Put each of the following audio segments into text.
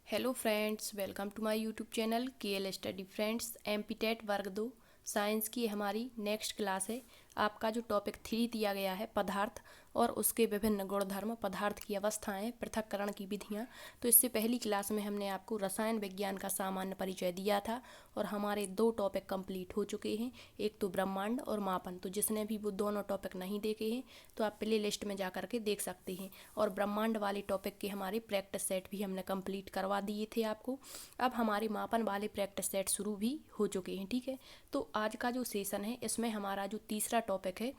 Hello friends, welcome to my YouTube channel KL study friends. MPTET वर्ग 2 science की हमारी next class है। आपका जो टॉपिक 3 दिया गया है पदार्थ और उसके विभिन्न गुणधर्म, पदार्थ की अवस्थाएं, पृथक्करण की विधियां। तो इससे पहली क्लास में हमने आपको रसायन विज्ञान का सामान्य परिचय दिया था और हमारे 2 टॉपिक कंप्लीट हो चुके हैं, एक तो ब्रह्मांड और मापन। तो जिसने भी वो दोनों टॉपिक नहीं देखे हैं तो आप प्ले लिस्ट में जा करके देख सकते हैं। और ब्रह्मांड वाले टॉपिक के हमारे प्रैक्टिस सेट भी हमने कंप्लीट करवा दिए थे आपको। अब हमारे मापन वाले प्रैक्टिस सेट शुरू भी हो चुके हैं, ठीक है। तो आज का जो सेशन है इसमें हमारा जो तीसरा टॉपिक है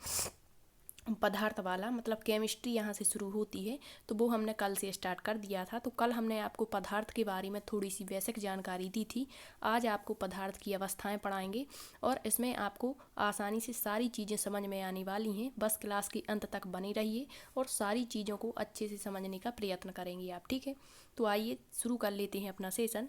पदार्थ वाला, मतलब केमिस्ट्री यहाँ से शुरू होती है, तो वो हमने कल से स्टार्ट कर दिया था। तो कल हमने आपको पदार्थ के बारे में थोड़ी सी बेसिक जानकारी दी थी। आज आपको पदार्थ की अवस्थाएं पढ़ाएंगे और इसमें आपको आसानी से सारी चीज़ें समझ में आने वाली हैं। बस क्लास के अंत तक बने रहिए और सारी चीज़ों को अच्छे से समझने का प्रयत्न करेंगे आप, ठीक है। तो आइए शुरू कर लेते हैं अपना सेशन।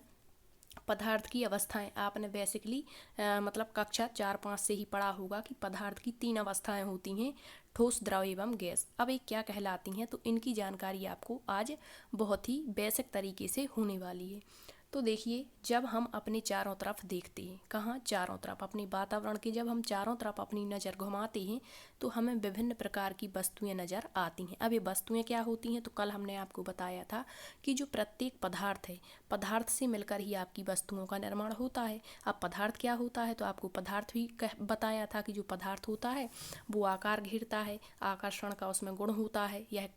पदार्थ की अवस्थाएं आपने बेसिकली मतलब कक्षा 4-5 से ही पढ़ा होगा कि पदार्थ की 3 अवस्थाएं होती हैं, ठोस, द्रव एवं गैस। अब ये क्या कहलाती हैं, तो इनकी जानकारी आपको आज बहुत ही बेसिक तरीके से होने वाली है। तो देखिए, जब हम अपने चारों तरफ देखते हैं, कहाँ चारों तरफ, अपने वातावरण के जब हम चारों तरफ अपनी नज़र घुमाते हैं तो हमें विभिन्न प्रकार की वस्तुएं नज़र आती हैं। अब ये वस्तुएं क्या होती हैं, तो कल हमने आपको बताया था कि जो प्रत्येक पदार्थ है, पदार्थ से मिलकर ही आपकी वस्तुओं का निर्माण होता है। अब पदार्थ क्या होता है, तो आपको पदार्थ भी बताया था कि जो पदार्थ होता है वो आकार घेरता है, आकर्षण का उसमें गुण होता है, यह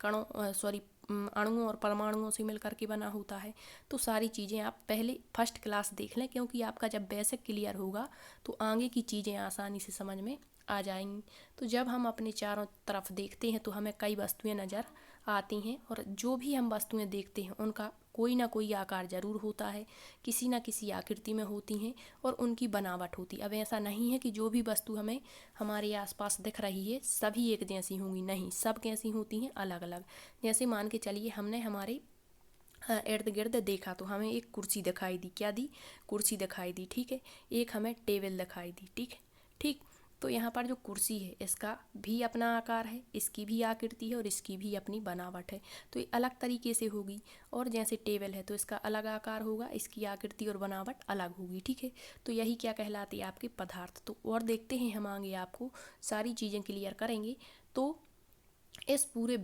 अणुओं और परमाणुओं से मिलकर के बना होता है। तो सारी चीज़ें आप पहले फर्स्ट क्लास देख लें, क्योंकि आपका जब बेसिक क्लियर होगा तो आगे की चीज़ें आसानी से समझ में आ जाएंगी। तो जब हम अपने चारों तरफ देखते हैं तो हमें कई वस्तुएं नज़र आती हैं और जो भी हम वस्तुएं देखते हैं उनका कोई ना कोई आकार ज़रूर होता है, किसी ना किसी आकृति में होती हैं और उनकी बनावट होती है। अब ऐसा नहीं है कि जो भी वस्तु हमें हमारे आसपास दिख रही है सभी एक जैसी होंगी, नहीं, सब कैसी होती हैं, अलग अलग। जैसे मान के चलिए हमने हमारे इर्द गिर्द देखा तो हमें एक कुर्सी दिखाई दी, क्या दी, कुर्सी दिखाई दी, ठीक है। एक हमें टेबल दिखाई दी, ठीक है, ठीक। तो यहाँ पर जो कुर्सी है इसका भी अपना आकार है, इसकी भी आकृति है और इसकी भी अपनी बनावट है, तो ये अलग तरीके से होगी। और जैसे टेबल है तो इसका अलग आकार होगा, इसकी आकृति और बनावट अलग होगी, ठीक है। तो यही क्या कहलाती है, आपके पदार्थ। तो और देखते हैं हम आगे, आपको सारी चीज़ें क्लियर करेंगे। तो इस पूरे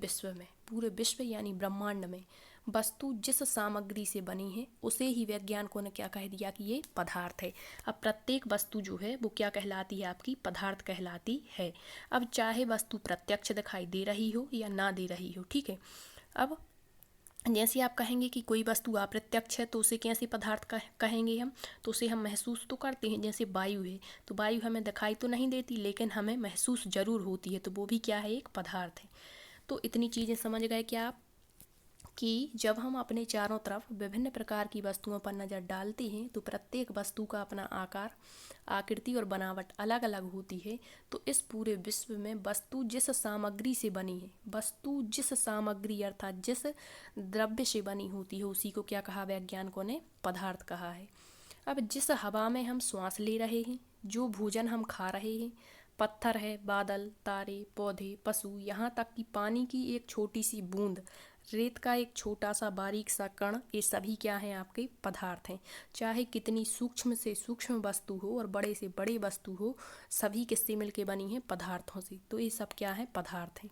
विश्व यानी ब्रह्मांड में वस्तु जिस सामग्री से बनी है उसे ही वैज्ञानिकों ने क्या कह दिया कि ये पदार्थ है। अब प्रत्येक वस्तु जो है वो क्या कहलाती है, आपकी पदार्थ कहलाती है। अब चाहे वस्तु प्रत्यक्ष दिखाई दे रही हो या ना दे रही हो, ठीक है। अब जैसे आप कहेंगे कि कोई वस्तु अप्रत्यक्ष है तो उसे कैसे पदार्थ कहेंगे हम, तो उसे हम महसूस तो करते हैं। जैसे वायु है तो वायु हमें दिखाई तो नहीं देती लेकिन हमें महसूस जरूर होती है, तो वो भी क्या है, एक पदार्थ है। तो इतनी चीज़ें समझ गए क्या आप, कि जब हम अपने चारों तरफ विभिन्न प्रकार की वस्तुओं पर नज़र डालते हैं तो प्रत्येक वस्तु का अपना आकार, आकृति और बनावट अलग अलग होती है। तो इस पूरे विश्व में वस्तु जिस सामग्री से बनी है, वस्तु जिस सामग्री अर्थात जिस द्रव्य से बनी होती है उसी को क्या कहा, वैज्ञानिकों ने पदार्थ कहा है। अब जिस हवा में हम सांस ले रहे हैं, जो भोजन हम खा रहे हैं, पत्थर है, बादल, तारे, पौधे, पशु, यहाँ तक कि पानी की एक छोटी सी बूंद, रेत का एक छोटा सा बारीक सा कण, ये सभी क्या हैं, आपके पदार्थ हैं। चाहे कितनी सूक्ष्म से सूक्ष्म वस्तु हो और बड़े से बड़े वस्तु हो, सभी किससे मिलके बनी है, पदार्थों से। तो ये सब क्या है, पदार्थ हैं।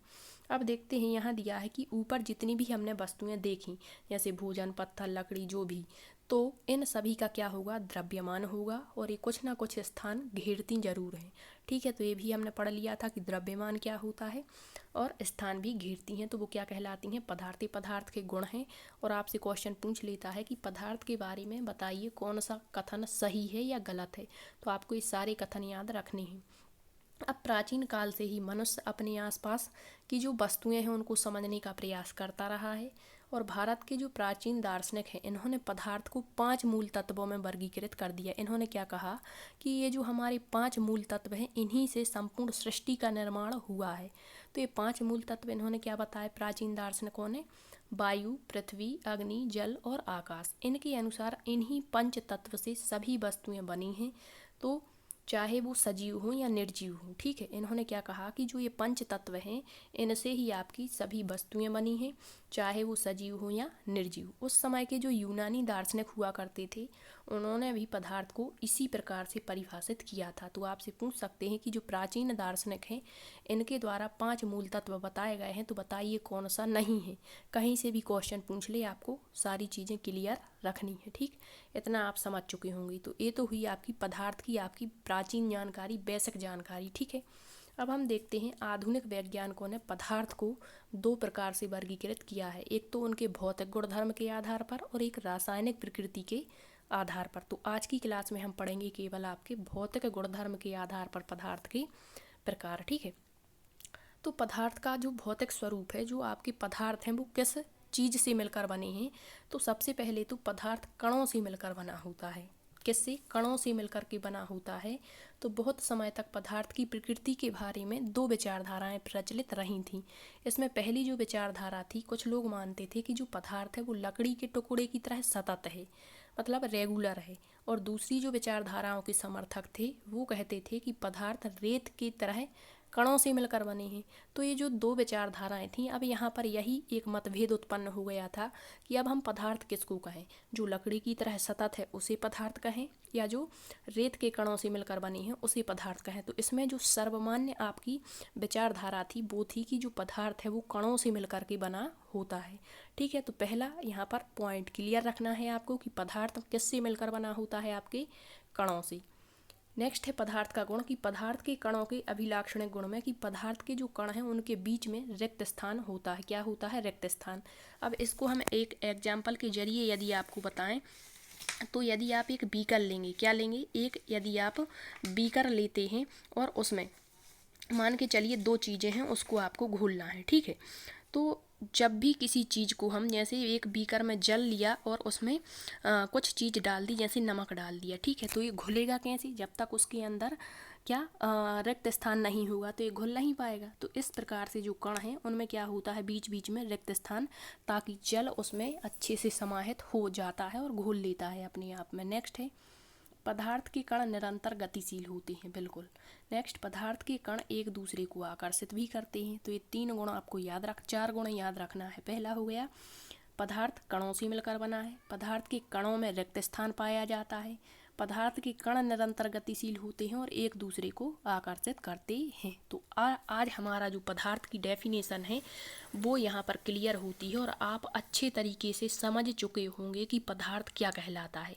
अब देखते हैं, यहाँ दिया है कि ऊपर जितनी भी हमने वस्तुएं देखी, जैसे भोजन, पत्थर, लकड़ी, जो भी, तो इन सभी का क्या होगा, द्रव्यमान होगा और ये कुछ ना कुछ स्थान घेरती जरूर हैं, ठीक है। तो ये भी हमने पढ़ लिया था कि द्रव्यमान क्या होता है और स्थान भी घेरती हैं, तो वो क्या कहलाती हैं, पदार्थ। पदार्थ के गुण हैं। और आपसे क्वेश्चन पूछ लेता है कि पदार्थ के बारे में बताइए कौन सा कथन सही है या गलत है, तो आपको ये सारे कथन याद रखने हैं। अब प्राचीन काल से ही मनुष्य अपने आसपास की जो वस्तुएं हैं उनको समझने का प्रयास करता रहा है। और भारत के जो प्राचीन दार्शनिक हैं इन्होंने पदार्थ को 5 मूल तत्वों में वर्गीकृत कर दिया। इन्होंने क्या कहा कि ये जो हमारे 5 मूल तत्व हैं इन्हीं से संपूर्ण सृष्टि का निर्माण हुआ है। तो ये 5 मूल तत्व इन्होंने क्या बताया प्राचीन दार्शनिकों ने, वायु, पृथ्वी, अग्नि, जल और आकाश। इनके अनुसार इन्हीं पंच तत्व से सभी वस्तुएं बनी हैं, तो चाहे वो सजीव हों या निर्जीव हों, ठीक है। इन्होंने क्या कहा कि जो ये पंच तत्व हैं इनसे ही आपकी सभी वस्तुएं बनी हैं। चाहे वो सजीव हो या निर्जीव। उस समय के जो यूनानी दार्शनिक हुआ करते थे उन्होंने भी पदार्थ को इसी प्रकार से परिभाषित किया था। तो आपसे पूछ सकते हैं कि जो प्राचीन दार्शनिक हैं इनके द्वारा 5 मूल तत्व बताए गए हैं, तो बताइए कौन सा नहीं है। कहीं से भी क्वेश्चन पूछ ले आपको सारी चीज़ें क्लियर रखनी है, ठीक। इतना आप समझ चुके होंगे। तो ये तो हुई आपकी पदार्थ की आपकी प्राचीन जानकारी, बेसिक जानकारी, ठीक है। अब हम देखते हैं आधुनिक वैज्ञानिकों ने पदार्थ को 2 प्रकार से वर्गीकृत किया है। एक तो उनके भौतिक गुणधर्म के आधार पर और एक रासायनिक प्रकृति के आधार पर। तो आज की क्लास में हम पढ़ेंगे केवल आपके भौतिक गुणधर्म के आधार पर पदार्थ के प्रकार, ठीक है। तो पदार्थ का जो भौतिक स्वरूप है, जो आपके पदार्थ हैं वो किस चीज़ से मिलकर बने हैं। तो सबसे पहले तो पदार्थ कणों से मिलकर बना होता है। किससे? कणों से मिलकर के बना होता है। तो बहुत समय तक पदार्थ की प्रकृति के बारे में 2 विचारधाराएं प्रचलित रही थीं। इसमें पहली जो विचारधारा थी, कुछ लोग मानते थे कि जो पदार्थ है वो लकड़ी के टुकड़े की तरह सतत है, मतलब रेगुलर है। और दूसरी जो विचारधाराओं के समर्थक थे वो कहते थे कि पदार्थ रेत की तरह कणों से मिलकर बने हैं। तो ये जो 2 विचारधाराएं थीं, अब यहाँ पर यही एक मतभेद उत्पन्न हो गया था कि अब हम पदार्थ किसको कहें, जो लकड़ी की तरह सतत है उसे पदार्थ कहें या जो रेत के कणों से मिलकर बनी है उसे पदार्थ कहें। तो इसमें जो सर्वमान्य आपकी विचारधारा थी वो थी कि जो पदार्थ है वो कणों से मिलकर के बना होता है, ठीक है। तो पहला यहाँ पर पॉइंट क्लियर रखना है आपको कि पदार्थ किससे मिलकर बना होता है, आपके कणों से। नेक्स्ट है पदार्थ का गुण, कि पदार्थ के कणों के अभिलाक्षणिक गुण में कि पदार्थ के जो कण हैं उनके बीच में रिक्त स्थान होता है। क्या होता है? रिक्त स्थान। अब इसको हम एक एग्जाम्पल के जरिए यदि आपको बताएं तो यदि आप एक बीकर लेंगे, क्या लेंगे? यदि आप बीकर लेते हैं और उसमें मान के चलिए 2 चीज़ें हैं, उसको आपको घोलना है, ठीक है। तो जब भी किसी चीज़ को हम, जैसे एक बीकर में जल लिया और उसमें कुछ चीज़ डाल दी, जैसे नमक डाल दिया, ठीक है। तो ये घुलेगा कैसे? जब तक उसके अंदर क्या रिक्त स्थान नहीं होगा तो ये घुल नहीं पाएगा। तो इस प्रकार से जो कण हैं उनमें क्या होता है, बीच बीच में रिक्त स्थान, ताकि जल उसमें अच्छे से समाहित हो जाता है और घोल लेता है अपने आप में। नेक्स्ट है पदार्थ के कण निरंतर गतिशील होते हैं, बिल्कुल। नेक्स्ट, पदार्थ के कण एक दूसरे को आकर्षित भी करते हैं। तो ये 3 गुण आपको 4 गुण याद रखना है। पहला हो गया पदार्थ कणों से मिलकर बना है, पदार्थ के कणों में रिक्त स्थान पाया जाता है, पदार्थ के कण निरंतर गतिशील होते हैं और एक दूसरे को आकर्षित करते हैं। तो आज हमारा जो पदार्थ की डेफिनेशन है वो यहाँ पर क्लियर होती है और आप अच्छे तरीके से समझ चुके होंगे कि पदार्थ क्या कहलाता है।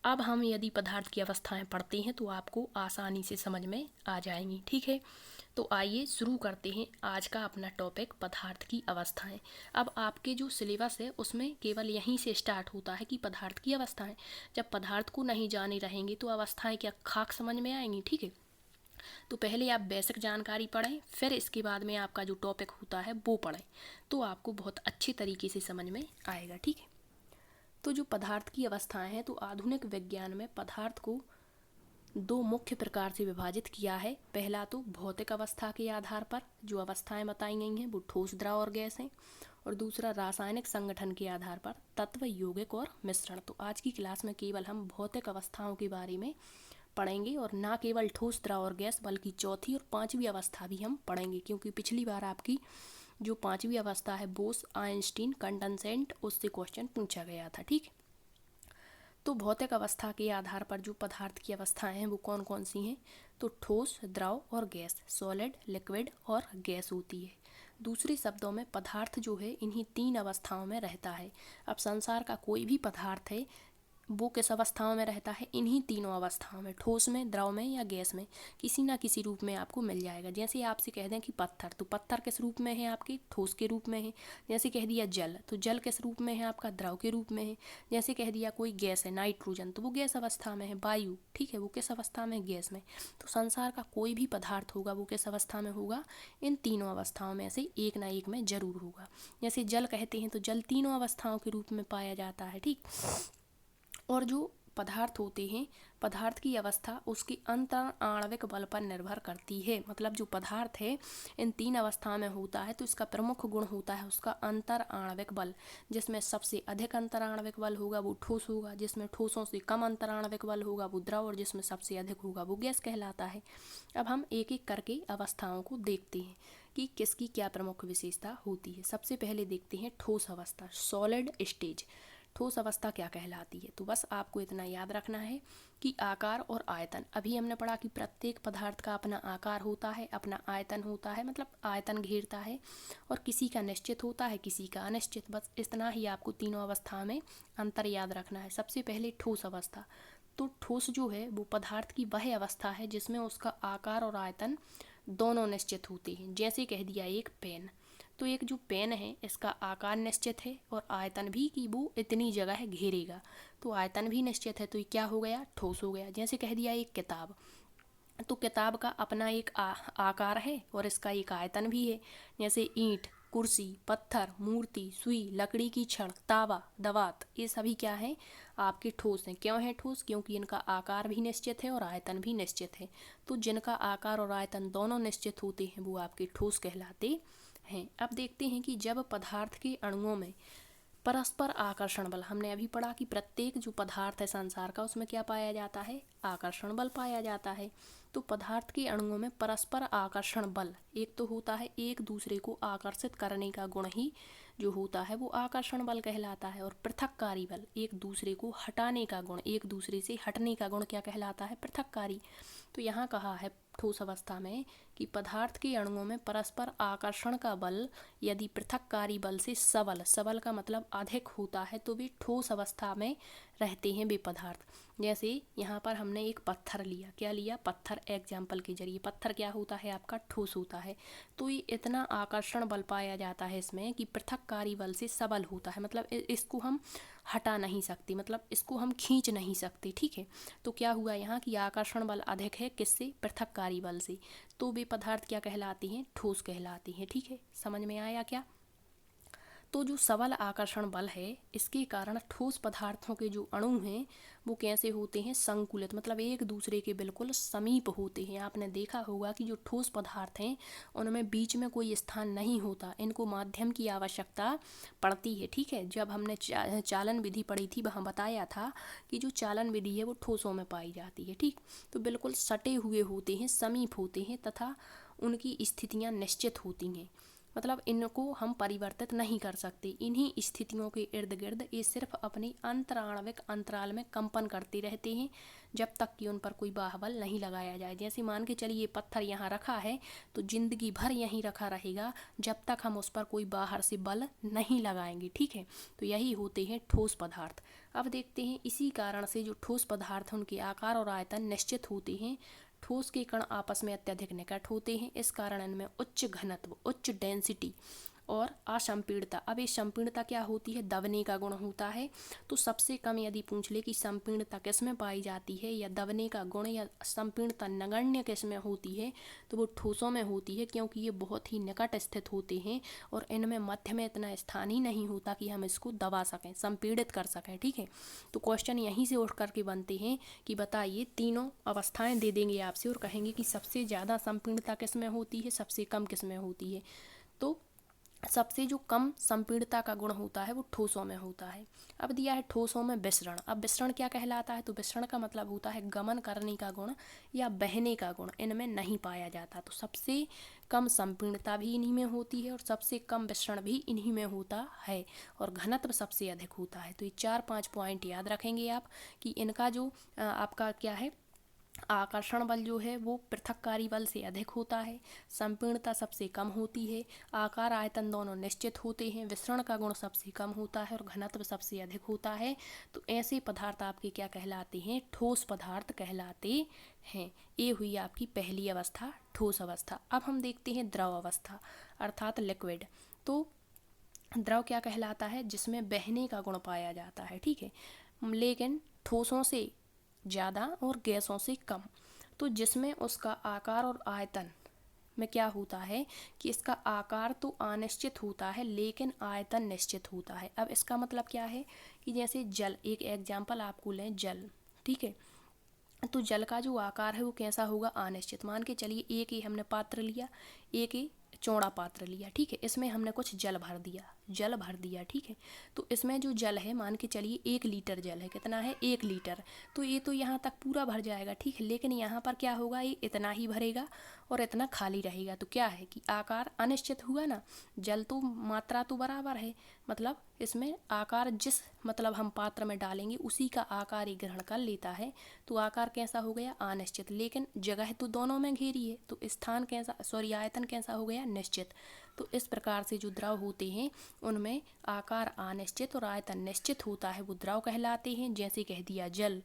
अब हम यदि पदार्थ की अवस्थाएं पढ़ते हैं तो आपको आसानी से समझ में आ जाएंगी, ठीक है। तो आइए शुरू करते हैं आज का अपना टॉपिक, पदार्थ की अवस्थाएं। अब आपके जो सिलेबस है उसमें केवल यहीं से स्टार्ट होता है कि पदार्थ की अवस्थाएं। जब पदार्थ को नहीं जाने रहेंगे तो अवस्थाएं क्या खाक समझ में आएंगी, ठीक है। तो पहले आप बेसिक जानकारी पढ़ें, फिर इसके बाद में आपका जो टॉपिक होता है वो पढ़ें, तो आपको बहुत अच्छे तरीके से समझ में आएगा, ठीक है। तो जो पदार्थ की अवस्थाएं हैं, तो आधुनिक विज्ञान में पदार्थ को 2 मुख्य प्रकार से विभाजित किया है। पहला तो भौतिक अवस्था के आधार पर जो अवस्थाएं बताई गई हैं वो ठोस, द्रव और गैस हैं, और दूसरा रासायनिक संगठन के आधार पर तत्व, यौगिक और मिश्रण। तो आज की क्लास में केवल हम भौतिक अवस्थाओं के बारे में पढ़ेंगे और ना केवल ठोस, द्रव और गैस, बल्कि चौथी और 5वीं अवस्था भी हम पढ़ेंगे, क्योंकि पिछली बार आपकी जो 5वीं अवस्था है बोस आइंस्टीन कंडेंसेट, उससे क्वेश्चन पूछा गया था, ठीक। तो भौतिक अवस्था के आधार पर जो पदार्थ की अवस्थाएं हैं वो कौन कौन सी हैं? तो ठोस, द्रव और गैस, सॉलिड, लिक्विड और गैस होती है। दूसरे शब्दों में पदार्थ जो है इन्हीं 3 अवस्थाओं में रहता है। अब संसार का कोई भी पदार्थ है वो किस अवस्थाओं में रहता है? इन्हीं तीनों अवस्थाओं में, ठोस में, द्रव में या गैस में, किसी ना किसी रूप में आपको मिल जाएगा। जैसे आपसे कह दें कि पत्थर, तो पत्थर किस रूप में है आपके? ठोस के रूप में है। जैसे कह दिया जल, तो जल किस रूप में है आपका? द्रव के रूप में है। जैसे कह दिया कोई गैस है, नाइट्रोजन, तो वो गैस अवस्था में है। वायु, ठीक है, वो किस अवस्था में? गैस में। तो संसार का कोई भी पदार्थ होगा वो किस अवस्था में होगा? इन तीनों अवस्थाओं में से एक ना एक में जरूर होगा। जैसे जल कहते हैं तो जल तीनों अवस्थाओं के रूप में पाया जाता है, ठीक। और जो पदार्थ होते हैं, पदार्थ की अवस्था उसकी अंतर आणविक बल पर निर्भर करती है। मतलब जो पदार्थ है इन 3 अवस्थाओं में होता है तो इसका प्रमुख गुण होता है उसका अंतर आणविक बल, जिसमें सबसे अधिक अंतर आणविक बल होगा वो ठोस होगा, जिसमें ठोसों से कम अंतर आणविक बल होगा वो द्रव, और जिसमें सबसे अधिक होगा वो गैस कहलाता है। अब हम एक एक करके अवस्थाओं को देखते हैं कि किसकी क्या प्रमुख विशेषता होती है। सबसे पहले देखते हैं ठोस अवस्था, सॉलिड स्टेज। ठोस अवस्था क्या कहलाती है, तो बस आपको इतना याद रखना है कि आकार और आयतन। अभी हमने पढ़ा कि प्रत्येक पदार्थ का अपना आकार होता है, अपना आयतन होता है, मतलब आयतन घेरता है, और किसी का निश्चित होता है, किसी का अनिश्चित। बस इतना ही आपको तीनों अवस्था में अंतर याद रखना है। सबसे पहले ठोस अवस्था, तो ठोस जो है वो पदार्थ की वह अवस्था है जिसमें उसका आकार और आयतन दोनों निश्चित होते हैं। जैसे कह दिया एक पेन, तो एक जो पेन है इसका आकार निश्चित है और आयतन भी कि वो इतनी जगह घेरेगा, तो आयतन भी निश्चित है, तो ये क्या हो गया, ठोस हो गया। जैसे कह दिया एक किताब, तो किताब का अपना एक आकार है और इसका एक आयतन भी है। जैसे ईंट, कुर्सी, पत्थर, मूर्ति, सुई, लकड़ी की छड़, तावा, दवात, ये सभी क्या है, आपके ठोस हैं। क्यों है ठोस, क्योंकि इनका आकार भी निश्चित है और आयतन भी निश्चित है। तो जिनका आकार और आयतन दोनों निश्चित होते हैं वो आपके ठोस कहलाते हैं। अब देखते हैं कि जब पदार्थ के अणुओं में परस्पर आकर्षण बल, हमने अभी पढ़ा कि प्रत्येक जो पदार्थ है संसार का उसमें क्या पाया जाता है, आकर्षण बल पाया जाता है। तो पदार्थ के अणुओं में परस्पर आकर्षण बल एक तो होता है, एक दूसरे को आकर्षित करने का गुण ही जो होता है वो आकर्षण बल कहलाता है। और पृथककारी बल, एक दूसरे को हटाने का गुण, एक दूसरे से हटने का गुण क्या कहलाता है, पृथककारी। तो यहाँ कहा है ठोस अवस्था में कि पदार्थ के अणुओं में परस्पर आकर्षण का बल यदि पृथककारी बल से सबल, सबल का मतलब अधिक होता है, तो वे ठोस अवस्था में रहते हैं वे पदार्थ। जैसे यहाँ पर हमने एक पत्थर लिया, क्या लिया, पत्थर, एग्जाम्पल के जरिए। पत्थर क्या होता है आपका, ठोस होता है। तो ये इतना आकर्षण बल पाया जाता है इसमें कि पृथककारी बल से सबल होता है, मतलब इसको हम हटा नहीं सकते, मतलब इसको हम खींच नहीं सकते, ठीक है। तो क्या हुआ यहाँ कि आकर्षण बल अधिक है, किससे, पृथककारी बल से। तो वे पदार्थ क्या कहलाते हैं, ठोस कहलाते हैं, ठीक है। समझ में आया क्या। तो जो सबल आकर्षण बल है इसके कारण ठोस पदार्थों के जो अणु हैं वो कैसे होते हैं, संकुलित, मतलब एक दूसरे के बिल्कुल समीप होते हैं। आपने देखा होगा कि जो ठोस पदार्थ हैं उनमें बीच में कोई स्थान नहीं होता, इनको माध्यम की आवश्यकता पड़ती है, ठीक है। जब हमने चालन विधि पढ़ी थी वहाँ बताया था कि जो चालन विधि है वो ठोसों में पाई जाती है, ठीक। तो बिल्कुल सटे हुए होते हैं, समीप होते हैं तथा उनकी स्थितियाँ निश्चित होती हैं, मतलब इनको हम परिवर्तित नहीं कर सकते। इन्हीं स्थितियों के इर्द गिर्द ये सिर्फ अपने अंतराणविक अंतराल में कंपन करते रहते हैं जब तक कि उन पर कोई बाह्य नहीं लगाया जाए। जैसे मान के चलिए पत्थर यहाँ रखा है तो जिंदगी भर यहीं रखा रहेगा जब तक हम उस पर कोई बाहर से बल नहीं लगाएंगे, ठीक है। तो यही होते हैं ठोस पदार्थ। अब देखते हैं इसी कारण से जो ठोस पदार्थ उनके आकार और आयतन निश्चित होते हैं। ठोस के कण आपस में अत्यधिक निकट होते हैं, इस कारण इनमें उच्च घनत्व, उच्च डेंसिटी और असंपीड़ता। अब ये संपीड़ता क्या होती है, दबने का गुण होता है। तो सबसे कम यदि पूछ ले कि संपीड़ता किस में पाई जाती है, या दबने का गुण या संपीड़ता नगण्य किस में होती है, तो वो ठोसों में होती है, क्योंकि ये बहुत ही निकट स्थित होते हैं और इनमें मध्य में इतना स्थान ही नहीं होता कि हम इसको दबा सकें, संपीड़ित कर सकें, ठीक है। तो क्वेश्चन यहीं से उठ करके बनते हैं कि बताइए, तीनों अवस्थाएं दे देंगे आपसे और कहेंगे कि सबसे ज़्यादा संपीड़ता किस में होती है, सबसे कम किस में होती है। तो सबसे जो कम संपीड़ता का गुण होता है वो ठोसों में होता है। अब दिया है ठोसों में विसरण। अब विसरण क्या कहलाता है, तो विसरण का मतलब होता है गमन करने का गुण या बहने का गुण, इनमें नहीं पाया जाता। तो सबसे कम संपीड़ता भी इन्हीं में होती है और सबसे कम विसरण भी इन्हीं में होता है और घनत्व सबसे अधिक होता है। तो ये 4-5 पॉइंट याद रखेंगे आप कि इनका जो आपका क्या है, आकर्षण बल जो है वो पृथककारी बल से अधिक होता है, संपीड़ता सबसे कम होती है, आकार आयतन दोनों निश्चित होते हैं, विसरण का गुण सबसे कम होता है और घनत्व सबसे अधिक होता है। तो ऐसे पदार्थ आपके क्या कहलाते हैं, ठोस पदार्थ कहलाते हैं। ये हुई आपकी पहली अवस्था, ठोस अवस्था। अब हम देखते हैं द्रव अवस्था अर्थात लिक्विड। तो द्रव क्या कहलाता है, जिसमें बहने का गुण पाया जाता है, ठीक है, लेकिन ठोसों से ज़्यादा और गैसों से कम। तो जिसमें उसका आकार और आयतन में क्या होता है कि इसका आकार तो अनिश्चित होता है लेकिन आयतन निश्चित होता है। अब इसका मतलब क्या है कि जैसे जल, एक एग्जाम्पल आपको लें, जल, ठीक है। तो जल का जो आकार है वो कैसा होगा, अनिश्चित। मान के चलिए एक ही हमने पात्र लिया, एक ही चौड़ा पात्र लिया, ठीक है, इसमें हमने कुछ जल भर दिया, जल भर दिया, ठीक है। तो इसमें जो जल है, मान के चलिए 1 लीटर जल है, कितना है 1 लीटर, तो ये तो यहाँ तक पूरा भर जाएगा, ठीक है। लेकिन यहाँ पर क्या होगा, ये इतना ही भरेगा और इतना खाली रहेगा। तो क्या है कि आकार अनिश्चित हुआ ना, जल तो मात्रा तो बराबर है, मतलब इसमें आकार जिस मतलब हम पात्र में डालेंगे उसी का आकार ही ग्रहण कर लेता है। तो आकार कैसा हो गया, अनिश्चित। लेकिन जगह तो दोनों में घेरी है, तो स्थान कैसा, सॉरी आयतन कैसा हो गया, निश्चित। तो इस प्रकार से जो द्रव होते हैं उनमें आकार अनिश्चित और आयतन निश्चित होता है, वो द्रव कहलाते हैं। जैसे कह दिया जल,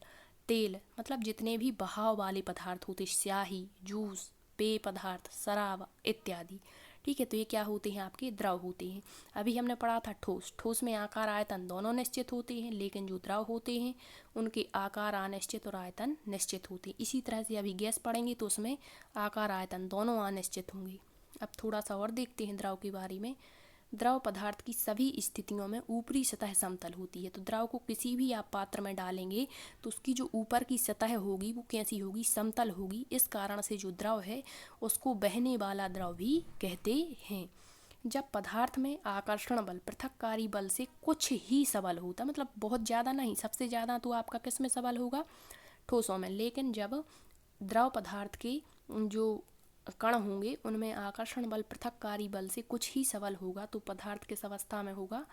तेल, मतलब जितने भी बहाव वाले पदार्थ होते, स्याही, जूस, पेय पदार्थ, शराब इत्यादि, ठीक है। तो ये क्या होते हैं, आपके द्रव होते हैं। अभी हमने पढ़ा था ठोस, ठोस में आकार आयतन दोनों निश्चित होते हैं, लेकिन जो द्रव होते हैं उनके आकार अनिश्चित और आयतन निश्चित होते हैं। इसी तरह से अभी गैस पढ़ेंगे तो उसमें आकार आयतन दोनों अनिश्चित होंगे। अब थोड़ा सा और देखते हैं द्रव के बारे में। द्रव पदार्थ की सभी स्थितियों में ऊपरी सतह समतल होती है। तो द्रव को किसी भी आप पात्र में डालेंगे तो उसकी जो ऊपर की सतह होगी वो कैसी होगी, समतल होगी। इस कारण से जो द्रव है उसको बहने वाला द्रव भी कहते हैं। जब पदार्थ में आकर्षण बल पृथक्कारी बल से कुछ ही सबल होता, मतलब बहुत ज़्यादा नहीं, सबसे ज़्यादा तो आपका किस में सबल होगा, ठोसों में। लेकिन जब द्रव पदार्थ के जो कण होंगे उनमें आकर्षण बल पृथक्कारी बल से कुछ ही सबल होगा, तो पदार्थ किस अवस्था में होगा,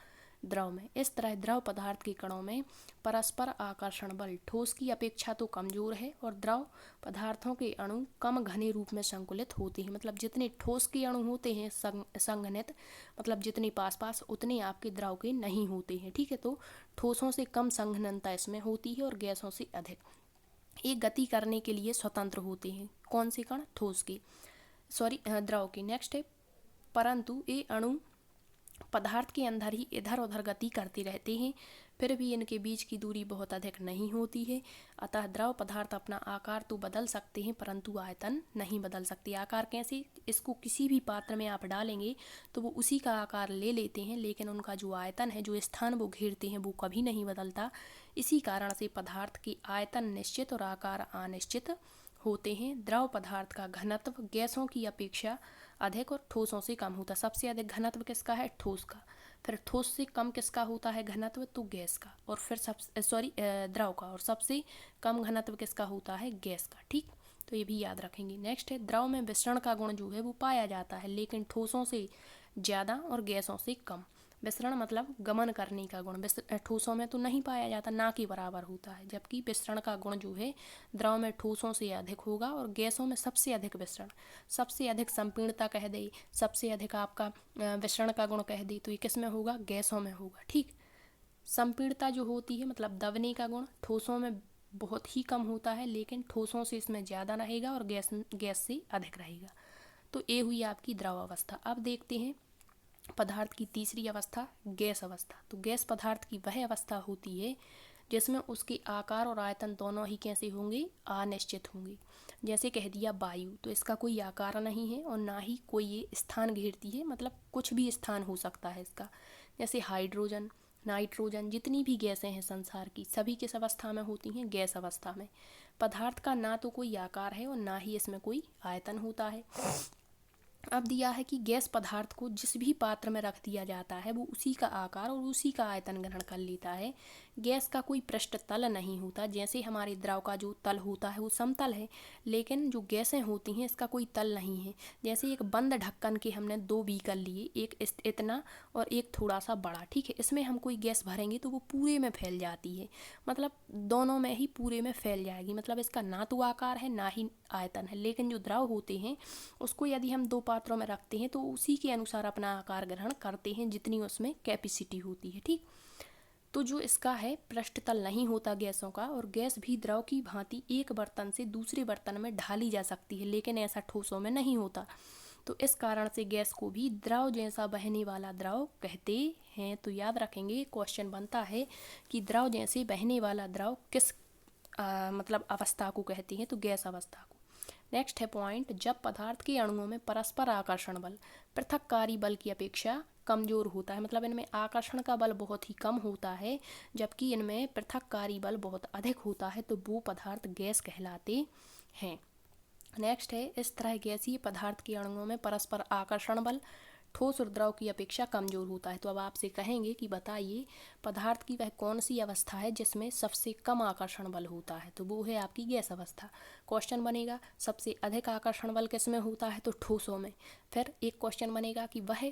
द्रव में। इस तरह द्रव पदार्थ के कणों में परस्पर आकर्षण बल ठोस की अपेक्षा तो कमजोर है और द्रव पदार्थों के अणु कम घने रूप में संकुलित होते हैं। मतलब जितने ठोस के अणु होते हैं संघनित, मतलब जितने पास पास, उतने आपके द्रव के नहीं होते हैं, ठीक है। तो ठोसों से कम संघननता इसमें होती है और गैसों से अधिक। ये गति करने के लिए स्वतंत्र होते हैं, कौन से कण, ठोस के, सॉरी द्रव के। नेक्स्ट है, परंतु ये अणु पदार्थ के अंदर ही इधर उधर गति करते रहते हैं, फिर भी इनके बीच की दूरी बहुत अधिक नहीं होती है। अतः द्रव पदार्थ अपना आकार तो बदल सकते हैं परंतु आयतन नहीं बदल सकते। आकार कैसे, इसको किसी भी पात्र में आप डालेंगे तो वो उसी का आकार ले लेते हैं, लेकिन उनका जो आयतन है, जो स्थान वो घेरते हैं, वो कभी नहीं बदलता। इसी कारण से पदार्थ के आयतन निश्चित और आकार अनिश्चित होते हैं। द्रव पदार्थ का घनत्व गैसों की अपेक्षा अधिक और ठोसों से कम होता है। सबसे अधिक घनत्व किसका है, ठोस का। फिर ठोस से कम किसका होता है घनत्व, तो गैस का। और फिर द्रव का। और सबसे कम घनत्व किसका होता है, गैस का, ठीक। तो ये भी याद रखेंगे। नेक्स्ट है, द्रव में विसरण का गुण जो है वो पाया जाता है, लेकिन ठोसों से ज़्यादा और गैसों से कम। विसरण मतलब गमन करने का गुण, ठोसों में तो नहीं पाया जाता, ना के बराबर होता है। जबकि विसरण का गुण जो है द्रव में ठोसों से अधिक होगा और गैसों में सबसे अधिक विसरण, सबसे अधिक संपीड़ता कह दे, सबसे अधिक आपका विसरण का गुण कह दे, तो ये किस में होगा, गैसों में होगा, ठीक। संपीड़ता जो होती है मतलब दबने का गुण, ठोसों में बहुत ही कम होता है, लेकिन ठोसों से इसमें ज़्यादा रहेगा और गैस से अधिक रहेगा। तो ये हुई आपकी द्रव अवस्था। अब देखते हैं पदार्थ की तीसरी अवस्था, गैस अवस्था। तो गैस पदार्थ की वह अवस्था होती है जिसमें उसके आकार और आयतन दोनों ही कैसे होंगे, अनिश्चित होंगे। जैसे कह दिया वायु, तो इसका कोई आकार नहीं है और ना ही कोई ये स्थान घेरती है, मतलब कुछ भी स्थान हो सकता है इसका। जैसे हाइड्रोजन, नाइट्रोजन, जितनी भी गैसें हैं संसार की, सभी किस अवस्था में होती हैं, गैस अवस्था में। पदार्थ का ना तो कोई आकार है और ना ही इसमें कोई आयतन होता है। अब दिया है कि गैस पदार्थ को जिस भी पात्र में रख दिया जाता है वो उसी का आकार और उसी का आयतन ग्रहण कर लेता है। गैस का कोई पृष्ठ तल नहीं होता। जैसे हमारे द्रव का जो तल होता है वो समतल है, लेकिन जो गैसें होती हैं इसका कोई तल नहीं है। जैसे एक बंद ढक्कन के हमने 2 बीकर लिए, एक इतना और एक थोड़ा सा बड़ा, ठीक है। इसमें हम कोई गैस भरेंगे तो वो पूरे में फैल जाती है, मतलब दोनों में ही पूरे में फैल जाएगी। मतलब इसका ना तो आकार है ना ही आयतन है। लेकिन जो द्रव होते हैं उसको यदि हम 2 पात्रों में रखते हैं तो उसी के अनुसार अपना आकार ग्रहण करते हैं जितनी उसमें कैपेसिटी होती है, ठीक। तो जो इसका है पृष्ठतल नहीं होता गैसों का, और गैस भी द्रव की भांति एक बर्तन से दूसरे बर्तन में ढाली जा सकती है, लेकिन ऐसा ठोसों में नहीं होता। तो इस कारण से गैस को भी द्रव जैसा बहने वाला द्रव कहते हैं। तो याद रखेंगे, क्वेश्चन बनता है कि द्रव जैसे बहने वाला द्रव किस मतलब अवस्था को कहते हैं, तो गैस अवस्था को। नेक्स्ट है पॉइंट, जब पदार्थ के अणुओं में परस्पर आकर्षण बल पृथक्कारी बल की अपेक्षा कमजोर होता है, मतलब इनमें आकर्षण का बल बहुत ही कम होता है जबकि इनमें पृथक्कारी बल बहुत अधिक होता है, तो वो पदार्थ गैस कहलाते हैं। नेक्स्ट है, इस तरह गैसीय पदार्थ के अणुओं में परस्पर आकर्षण बल ठोस और द्रव की अपेक्षा कमजोर होता है। तो अब आपसे कहेंगे कि बताइए पदार्थ की वह कौन सी अवस्था है जिसमें सबसे कम आकर्षण बल होता है, तो वो है आपकी गैस अवस्था। क्वेश्चन बनेगा सबसे अधिक आकर्षण बल किस में होता है, तो ठोसों में। फिर एक क्वेश्चन बनेगा कि वह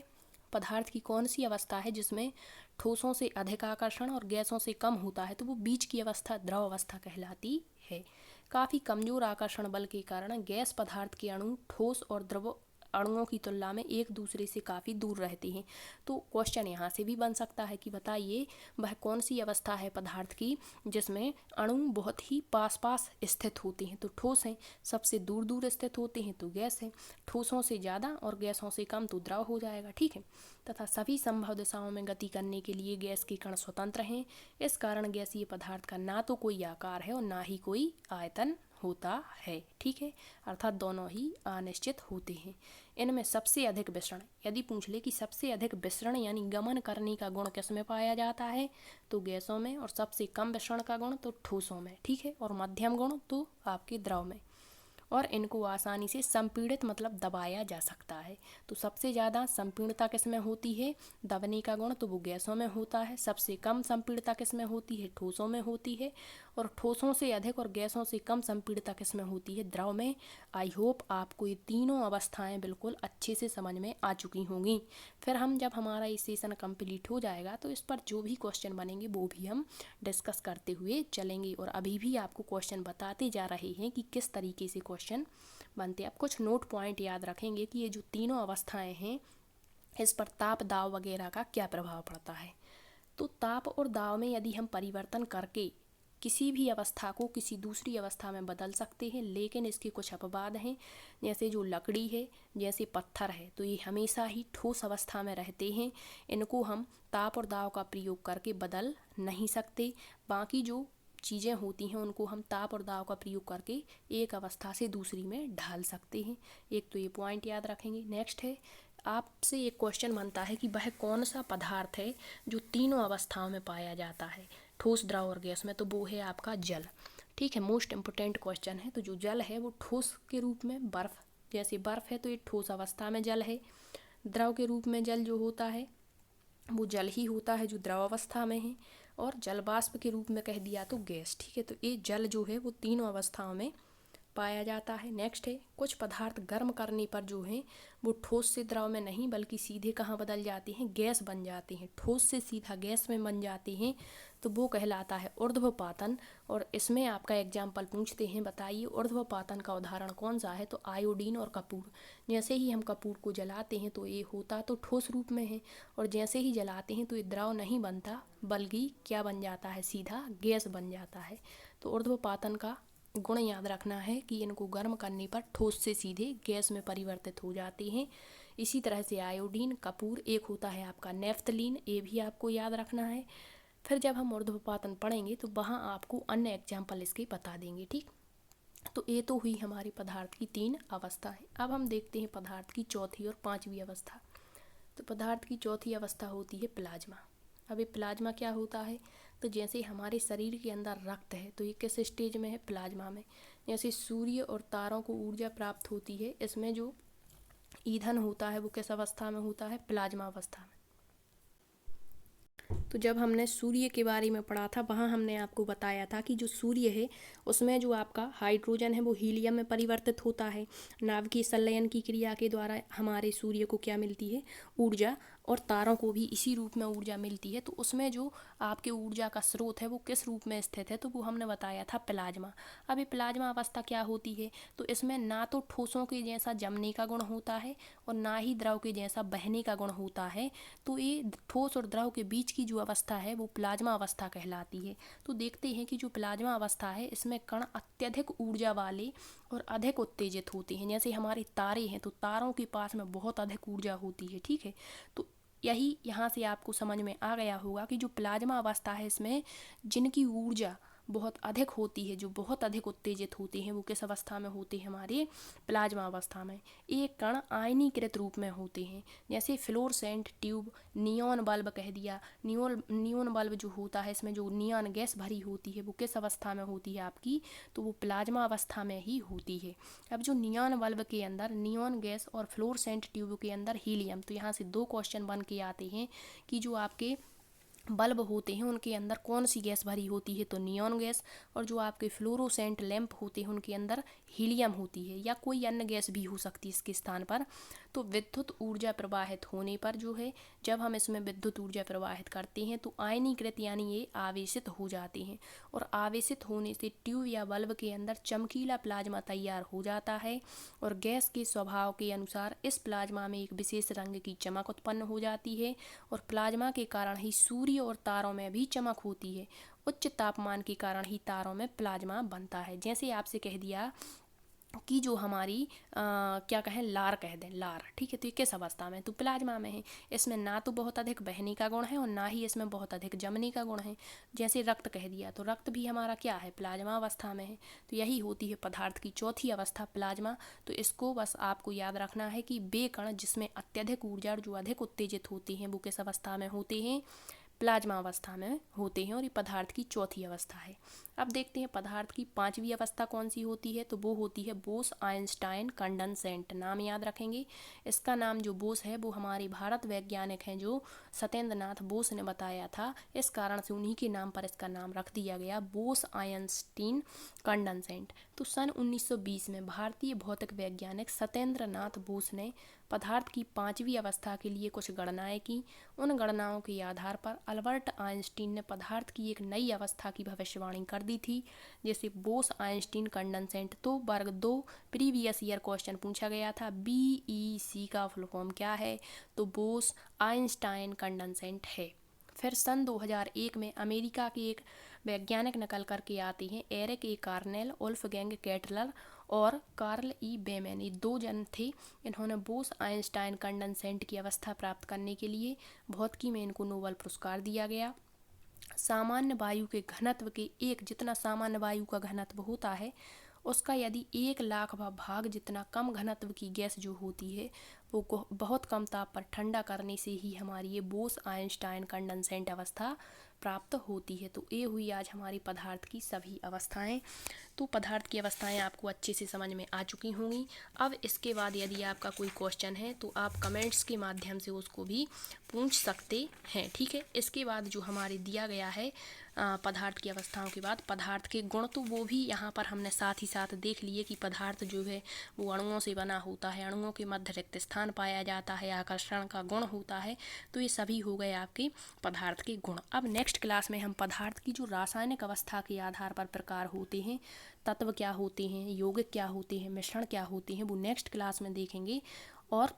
पदार्थ की कौन सी अवस्था है जिसमें ठोसों से अधिक आकर्षण और गैसों से कम होता है, तो वो बीच की अवस्था द्रव अवस्था कहलाती है। काफ़ी कमजोर आकर्षण बल के कारण गैस पदार्थ के अणु ठोस और द्रव अणुओं की तुलना में एक दूसरे से काफ़ी दूर रहते हैं। तो क्वेश्चन यहाँ से भी बन सकता है कि बताइए वह कौन सी अवस्था है पदार्थ की जिसमें अणु बहुत ही पास पास स्थित होते हैं, तो ठोस हैं। सबसे दूर दूर स्थित होते हैं तो गैस है। ठोसों से ज़्यादा और गैसों से कम तो द्रव हो जाएगा, ठीक है। तथा सभी संभव दिशाओं में गति करने के लिए गैस के कण स्वतंत्र हैं। इस कारण गैसीय पदार्थ का ना तो कोई आकार है और ना ही कोई आयतन होता है, ठीक है। अर्थात दोनों ही अनिश्चित होते हैं। इनमें सबसे अधिक विसरण, यदि पूछ ले कि सबसे अधिक विसरण यानी गमन करने का गुण किस में पाया जाता है, तो गैसों में, और सबसे कम विसरण का गुण तो ठोसों में, ठीक है। और मध्यम गुण तो आपके द्रव में। और इनको आसानी से संपीड़ित मतलब दबाया जा सकता है। तो सबसे ज़्यादा संपीड़ितता किस में होती है, दबने का गुण, तो वो गैसों में होता है। सबसे कम संपीड़ितता किस में होती है, ठोसों में होती है। और ठोसों से अधिक और गैसों से कम संपीड़ितता किस में होती है, द्रव में। आई होप आपको ये तीनों अवस्थाएं बिल्कुल अच्छे से समझ में आ चुकी होंगी। फिर हम जब हमारा ये सेशन कंप्लीट हो जाएगा तो इस पर जो भी क्वेश्चन बनेंगे वो भी हम डिस्कस करते हुए चलेंगे। और अभी भी आपको क्वेश्चन बताते जा रहे हैं कि किस तरीके से क्वेश्चन बनते हैं। आप कुछ नोट पॉइंट याद रखेंगे कि ये जो तीनों अवस्थाएं हैं इस पर ताप दाब वगैरह का क्या प्रभाव पड़ता है। तो ताप और दाब में यदि हम परिवर्तन करके किसी भी अवस्था को किसी दूसरी अवस्था में बदल सकते हैं, लेकिन इसके कुछ अपवाद हैं। जैसे जो लकड़ी है, जैसे पत्थर है, तो ये हमेशा ही ठोस अवस्था में रहते हैं। इनको हम ताप और दाब का प्रयोग करके बदल नहीं सकते। बाकी जो चीज़ें होती हैं उनको हम ताप और दाब का प्रयोग करके एक अवस्था से दूसरी में ढाल सकते हैं। एक तो ये पॉइंट याद रखेंगे। नेक्स्ट है, आपसे एक क्वेश्चन बनता है कि वह कौन सा पदार्थ है जो तीनों अवस्थाओं में पाया जाता है, ठोस द्रव और गैस में, तो वो है आपका जल, ठीक है। मोस्ट इम्पोर्टेंट क्वेश्चन है। तो जो जल है वो ठोस के रूप में बर्फ़, जैसे बर्फ़ है तो ये ठोस अवस्था में जल है। द्रव के रूप में जल जो होता है वो जल ही होता है जो द्रव अवस्था में है। और जल वाष्प के रूप में कह दिया तो गैस, ठीक है। तो ये जल जो है वो तीनों अवस्थाओं में पाया जाता है। नेक्स्ट है, कुछ पदार्थ गर्म करने पर जो है वो ठोस से द्रव में नहीं बल्कि सीधे कहाँ बदल जाते हैं, गैस बन जाते हैं। ठोस से सीधा गैस में बन जाते हैं तो वो कहलाता है ऊर्ध्वपातन। और इसमें आपका एग्जाम्पल पूछते हैं, बताइए ऊर्ध्वपातन का उदाहरण कौन सा है, तो आयोडीन और कपूर। जैसे ही हम कपूर को जलाते हैं तो ये होता तो ठोस रूप में है, और जैसे ही जलाते हैं तो ये द्रव नहीं बनता बल्कि क्या बन जाता है, सीधा गैस बन जाता है। तो ऊर्ध्वपातन का गुण याद रखना है कि इनको गर्म करने पर ठोस से सीधे गैस में परिवर्तित हो जाते हैं। इसी तरह से आयोडीन, कपूर, एक होता है आपका नेफ्थलीन, ये भी आपको याद रखना है। फिर जब हम ऊर्ध्वपातन पढ़ेंगे तो वहाँ आपको अन्य एग्जाम्पल इसके बता देंगे, ठीक। तो ये तो हुई हमारे पदार्थ की तीन अवस्थाएं। अब हम देखते हैं पदार्थ की चौथी और पांचवी अवस्था। तो पदार्थ की चौथी अवस्था होती है प्लाज्मा। अब ये प्लाज्मा क्या होता है, तो जैसे हमारे शरीर के अंदर रक्त है तो ये किस स्टेज में है, प्लाज्मा में। जैसे सूर्य और तारों को ऊर्जा प्राप्त होती है, इसमें जो ईंधन होता है वो किस अवस्था में होता है, प्लाज्मा अवस्था में। तो जब हमने सूर्य के बारे में पढ़ा था वहाँ हमने आपको बताया था कि जो सूर्य है उसमें जो आपका हाइड्रोजन है वो हीलियम में परिवर्तित होता है। नाभिकीय संलयन की क्रिया के द्वारा हमारे सूर्य को क्या मिलती है, ऊर्जा, और तारों को भी इसी रूप में ऊर्जा मिलती है। तो उसमें जो आपके ऊर्जा का स्रोत है वो किस रूप में स्थित है, तो वो हमने बताया था प्लाज्मा। अब ये प्लाज्मा अवस्था क्या होती है, तो इसमें ना तो ठोसों के जैसा जमने का गुण होता है और ना ही द्रव के जैसा बहने का गुण होता है। तो ये ठोस और द्रव के बीच की जो अवस्था है वो प्लाज्मा अवस्था कहलाती है। तो देखते हैं कि जो प्लाज्मा अवस्था है इसमें कण अत्यधिक ऊर्जा वाले और अधिक उत्तेजित होते हैं। जैसे हमारे तारे हैं तो तारों के पास में बहुत अधिक ऊर्जा होती है, ठीक है। तो यही यहाँ से आपको समझ में आ गया होगा कि जो प्लाज्मा अवस्था है इसमें जिनकी ऊर्जा बहुत अधिक होती है, जो बहुत अधिक उत्तेजित होते हैं, वो किस अवस्था में होते हैं? हमारे प्लाज्मा अवस्था में। एक कण आयनीकृत रूप में होते हैं, जैसे फ्लोरोसेंट ट्यूब, नियॉन बल्ब कह दिया। नियॉन बल्ब जो होता है, इसमें जो नियॉन गैस भरी होती है, वो किस अवस्था में होती है आपकी? तो वो प्लाज्मा अवस्था में ही होती है। अब जो नियॉन बल्ब के अंदर नियॉन गैस और फ्लोरोसेंट ट्यूब के अंदर हीलियम, तो यहाँ से दो क्वेश्चन बन के आते हैं कि जो आपके बल्ब होते हैं उनके अंदर कौन सी गैस भरी होती है? तो नियॉन गैस। और जो आपके फ्लोरोसेंट लैंप होते हैं उनके अंदर हीलियम होती है, या कोई अन्य गैस भी हो सकती है इसके स्थान पर। तो विद्युत ऊर्जा प्रवाहित होने पर जो है, जब हम इसमें विद्युत ऊर्जा प्रवाहित करते हैं तो आयनीकृत यानी ये आवेशित हो जाते हैं, और आवेशित होने से ट्यूब या बल्ब के अंदर चमकीला प्लाज्मा तैयार हो जाता है। और गैस के स्वभाव के अनुसार इस प्लाज्मा में एक विशेष रंग की चमक उत्पन्न हो जाती है, और प्लाज्मा के कारण ही सूर्य और तारों में भी चमक होती है। उच्च तापमान के कारण ही तारों में प्लाज्मा बनता है। जैसे आपसे कह दिया कि जो हमारी क्या कहें, लार कह दें, लार, ठीक है, तो ये किस अवस्था में? तो प्लाज्मा में है। इसमें ना तो बहुत अधिक बहने का गुण है और ना ही इसमें बहुत अधिक जमने का गुण है। जैसे रक्त कह दिया, तो रक्त भी हमारा क्या है? प्लाज्मा अवस्था में है। तो यही होती है पदार्थ की चौथी अवस्था, प्लाज्मा। तो इसको बस आपको याद रखना है कि वे कण जिसमें अत्यधिक ऊर्जा, जो अधिक उत्तेजित होते हैं, वो किस अवस्था में होते हैं? प्लाज्मा अवस्था में होते हैं, और ये पदार्थ की चौथी अवस्था है। अब देखते हैं पदार्थ की पांचवी अवस्था कौन सी होती है? तो वो होती है बोस आइंस्टाइन कंडेंसेट। नाम याद रखेंगे। इसका नाम जो बोस है वो हमारे भारत वैज्ञानिक हैं, जो सत्येंद्र नाथ बोस ने बताया था। इस कारण से उन्हीं के नाम पर इसका नाम रख दिया गया, बोस आइंस्टीन कंडेंसेट। तो सन 1920 में भारतीय भौतिक वैज्ञानिक सत्येंद्र नाथ बोस ने पदार्थ की पांचवी अवस्था के लिए कुछ गणनाएं की। उन गणनाओं के आधार पर अल्बर्ट आइंस्टीन ने पदार्थ की एक नई अवस्था की भविष्यवाणी कर दी थी, जैसे बोस आइंस्टीन कंडेंसेट। तो वर्ग 2 प्रीवियस ईयर क्वेश्चन पूछा गया था, BEC का फुल फॉर्म क्या है? तो बोस आइंस्टाइन कंडेंसेट है। फिर सन 2001 में अमेरिका के एक वैज्ञानिक नकल करके आते हैं, एरिक ए कार्नेल, वोल्फगैंग केटलर और कार्ल ई बेमेन। ये दो जन थे। इन्होंने बोस आइंस्टाइन कंडेंसेट की अवस्था प्राप्त करने के लिए भौतिकी में इनको नोबेल पुरस्कार दिया गया। सामान्य वायु के घनत्व के एक, जितना सामान्य वायु का घनत्व होता है उसका यदि 1,00,000वां भाग जितना कम घनत्व की गैस जो होती है, वो बहुत कम ताप पर ठंडा करने से ही हमारी ये बोस आइंस्टाइन कंडेंसेट अवस्था प्राप्त होती है। तो ये हुई आज हमारी पदार्थ की सभी अवस्थाएं। तो पदार्थ की अवस्थाएं आपको अच्छे से समझ में आ चुकी होंगी। अब इसके बाद यदि आपका कोई क्वेश्चन है तो आप कमेंट्स के माध्यम से उसको भी पूछ सकते हैं, ठीक है। इसके बाद जो हमारे दिया गया है पदार्थ की अवस्थाओं के बाद पदार्थ के गुण, तो वो भी यहाँ पर हमने साथ ही साथ देख लिए कि पदार्थ जो है वो अणुओं से बना होता है, अणुओं के मध्य रिक्त स्थान पाया जाता है, आकर्षण का गुण होता है। तो ये सभी हो गए आपके पदार्थ के गुण। अब नेक्स्ट क्लास में हम पदार्थ की जो रासायनिक अवस्था के आधार पर प्रकार होते हैं, तत्व क्या होते हैं, यौगिक क्या होते हैं, मिश्रण क्या होते हैं, वो नेक्स्ट क्लास में देखेंगे। और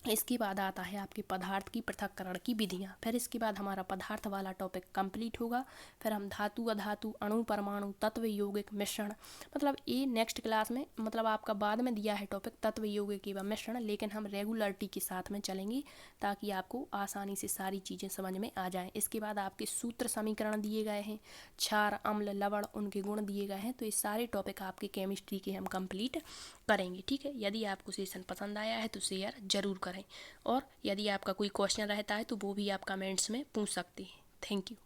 इसके बाद आता है आपके पदार्थ की पृथक्करण की विधियाँ। फिर इसके बाद हमारा पदार्थ वाला टॉपिक कंप्लीट होगा। फिर हम धातु, अधातु, अणु, परमाणु, तत्व, यौगिक, मिश्रण, मतलब ये नेक्स्ट क्लास में, मतलब आपका बाद में दिया है टॉपिक तत्व, यौगिक एवं मिश्रण, लेकिन हम रेगुलरिटी के साथ में चलेंगे ताकि आपको आसानी से सारी चीज़ें समझ में आ जाएँ। इसके बाद आपके सूत्र समीकरण दिए गए हैं, क्षार, अम्ल, लवण, उनके गुण दिए गए हैं। तो ये सारे टॉपिक आपके केमिस्ट्री के हम कंप्लीट करेंगे, ठीक है। यदि आपको सेशन पसंद आया है तो शेयर जरूर करें, और यदि आपका कोई क्वेश्चन रहता है तो वो भी आप कमेंट्स में पूछ सकते हैं। Thank you.